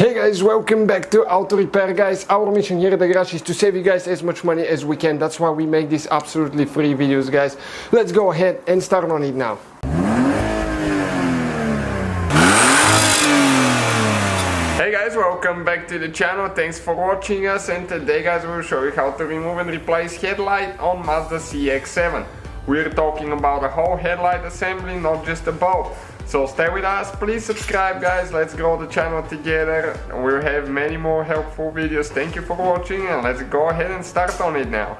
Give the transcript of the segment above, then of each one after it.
Hey guys, welcome back to Auto Repair guys. Our mission here at the garage is to save you guys as much money as we can. That's why we make these absolutely free videos guys. Let's go ahead and start on it now. Hey guys, welcome back to the channel. Thanks for watching us, and today guys we'll show you how to remove and replace headlight on Mazda CX-7. We're talking about a whole headlight assembly, not just a bolt. So stay with us, please subscribe guys, let's grow the channel together. We'll have many more helpful videos. Thank you for watching, and let's go ahead and start on it now.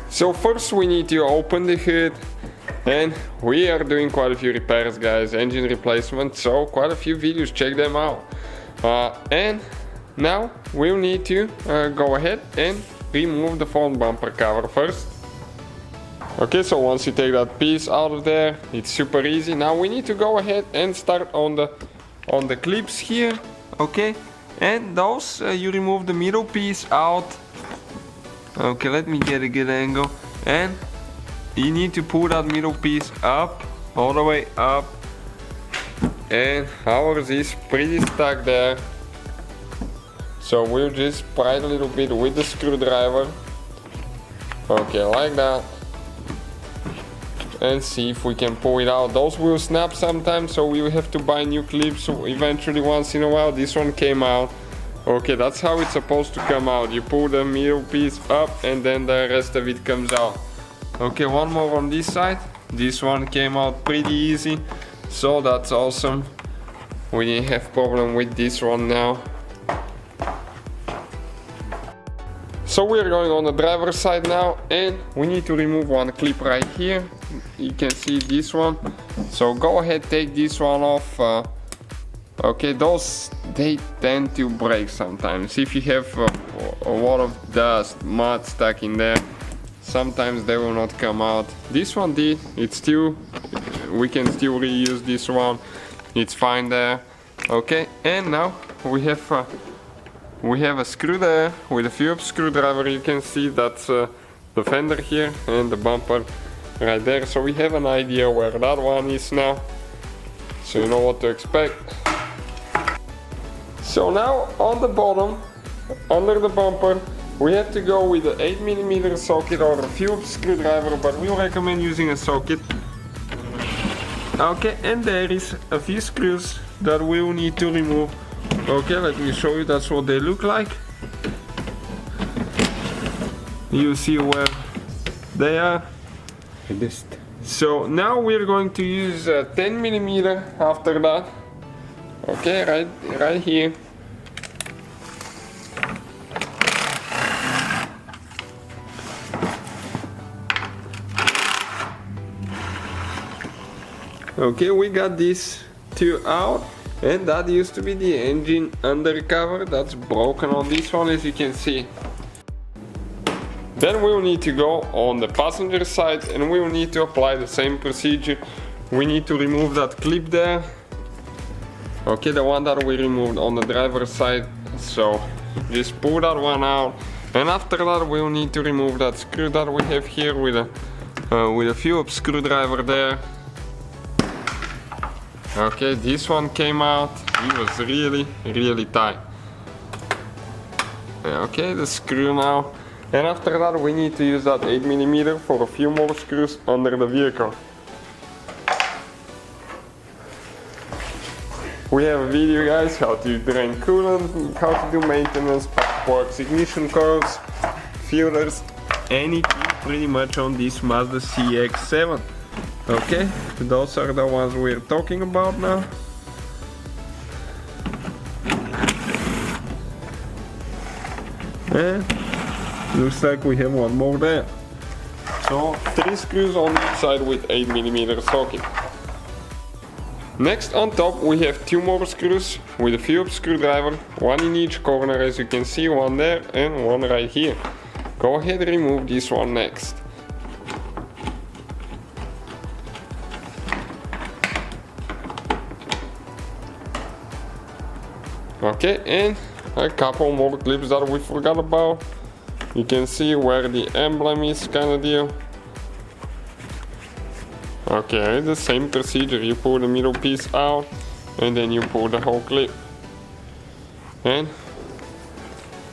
So first we need to open the hood, and we are doing quite a few repairs guys, engine replacement, so quite a few videos, check them out. And now we'll need to go ahead and remove the front bumper cover first. Okay, so once you take that piece out of there, it's super easy. Now we need to go ahead and start on the clips here, okay? And those, you remove the middle piece out. Okay, let me get a good angle. And you need to pull that middle piece up, all the way up. And ours is pretty stuck there. So we'll just pry it a little bit with the screwdriver. Okay, like that. And see if we can pull it out. Those will snap sometimes, so we will have to buy new clips eventually once in a while. This one came out. Okay, that's how it's supposed to come out. You pull the middle piece up and then the rest of it comes out. Okay, one more on this side. This one came out pretty easy, so that's awesome. We didn't have problem with this one now. So we're going on the driver's side now, and we need to remove one clip right here. You can see this one. So go ahead, take this one off. Okay, those, they tend to break sometimes. If you have a lot of dust, mud stuck in there, sometimes they will not come out. This one did. It's still, we can still reuse this one. It's fine there. Okay, and now we have a screw there with a Phillips screwdriver. You can see that's the fender here and the bumper right there. So we have an idea where that one is now, so you know what to expect. So now on the bottom, under the bumper, we have to go with an 8mm socket or a Phillips screwdriver, but we recommend using a socket. Okay, and there is a few screws that we will need to remove. Okay, let me show you. That's what they look like. You see where they are. So now we're going to use 10mm after that. Okay, right here. Okay, we got these two out. And that used to be the engine undercover. That's broken on this one, as you can see. Then we'll need to go on the passenger side, and we will need to apply the same procedure. We need to remove that clip there. Okay, the one that we removed on the driver's side. So just pull that one out. And after that we'll need to remove that screw that we have here with a Phillips screwdriver there. Okay, this one came out. It was really tight. Okay, the screw now. And after that we need to use that 8mm for a few more screws under the vehicle. We have a video guys, how to drain coolant, how to do maintenance, parts, ignition coils, filters, anything pretty much on this Mazda CX-7. Okay, those are the ones we're talking about now. And looks like we have one more there. So 3 screws on each side with 8mm socket. Next on top we have 2 more screws with a Phillips screwdriver, one in each corner, as you can see, one there and one right here. Go ahead and remove this one next. Okay, and a couple more clips that we forgot about. You can see where the emblem is, kind of deal. Okay, the same procedure. You pull the middle piece out and then you pull the whole clip. And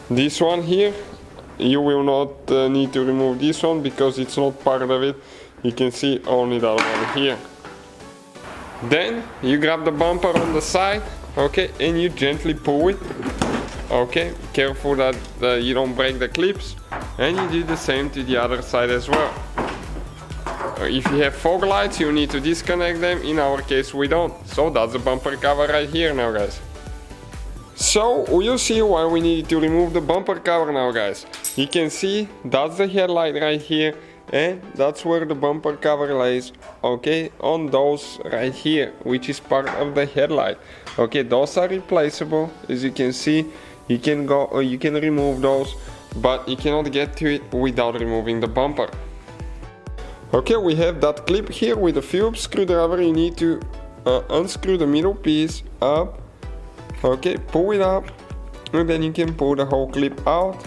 this one here, you will not need to remove this one because it's not part of it. You can see only that one here. Then you grab the bumper on the side, okay, and you gently pull it. Okay, careful that you don't break the clips, and you do the same to the other side as well. If you have fog lights, you need to disconnect them. In our case, we don't. So that's the bumper cover right here now, guys. So you'll see why we need to remove the bumper cover now, guys. You can see that's the headlight right here, and that's where the bumper cover lays, okay, on those right here, which is part of the headlight. Okay, those are replaceable. As you can see, you can remove those, but you cannot get to it without removing the bumper. Okay, we have that clip here with a Phillips screwdriver. You need to unscrew the middle piece up, okay, pull it up, and then you can pull the whole clip out.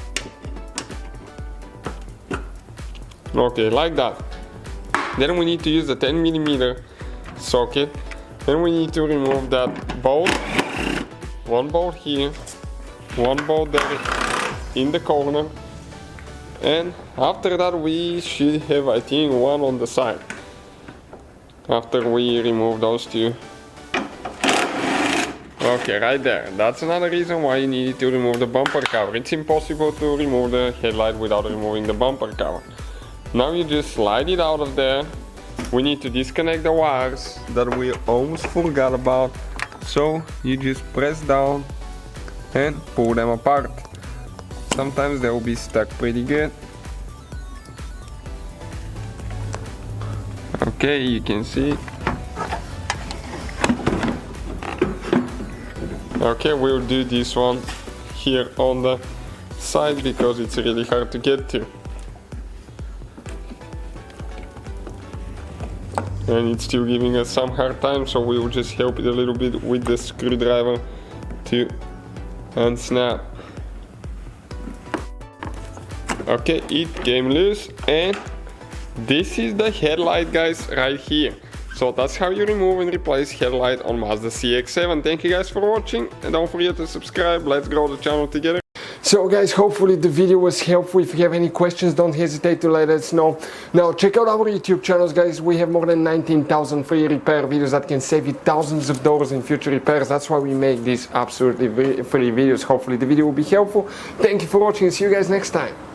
Okay, like that. Then we need to use the 10mm socket, and we need to remove that bolt. One bolt here, one bolt there in the corner, and after that we should have, I think, one on the side. After we remove those two. Okay, right there. That's another reason why you need to remove the bumper cover. It's impossible to remove the headlight without removing the bumper cover. Now you just slide it out of there. We need to disconnect the wires that we almost forgot about. So you just press down and pull them apart. Sometimes they will be stuck pretty good. Okay, you can see. Okay, we'll do this one here on the side because it's really hard to get to. And it's still giving us some hard time, so we will just help it a little bit with the screwdriver to unsnap. Okay, it came loose, and this is the headlight, guys, right here. So that's how you remove and replace headlight on Mazda CX-7. Thank you guys for watching, and don't forget to subscribe. Let's grow the channel together. So guys, hopefully the video was helpful. If you have any questions, don't hesitate to let us know. Now check out our YouTube channels, guys. We have more than 19,000 free repair videos that can save you thousands of dollars in future repairs. That's why we make these absolutely free videos. Hopefully the video will be helpful. Thank you for watching, and see you guys next time.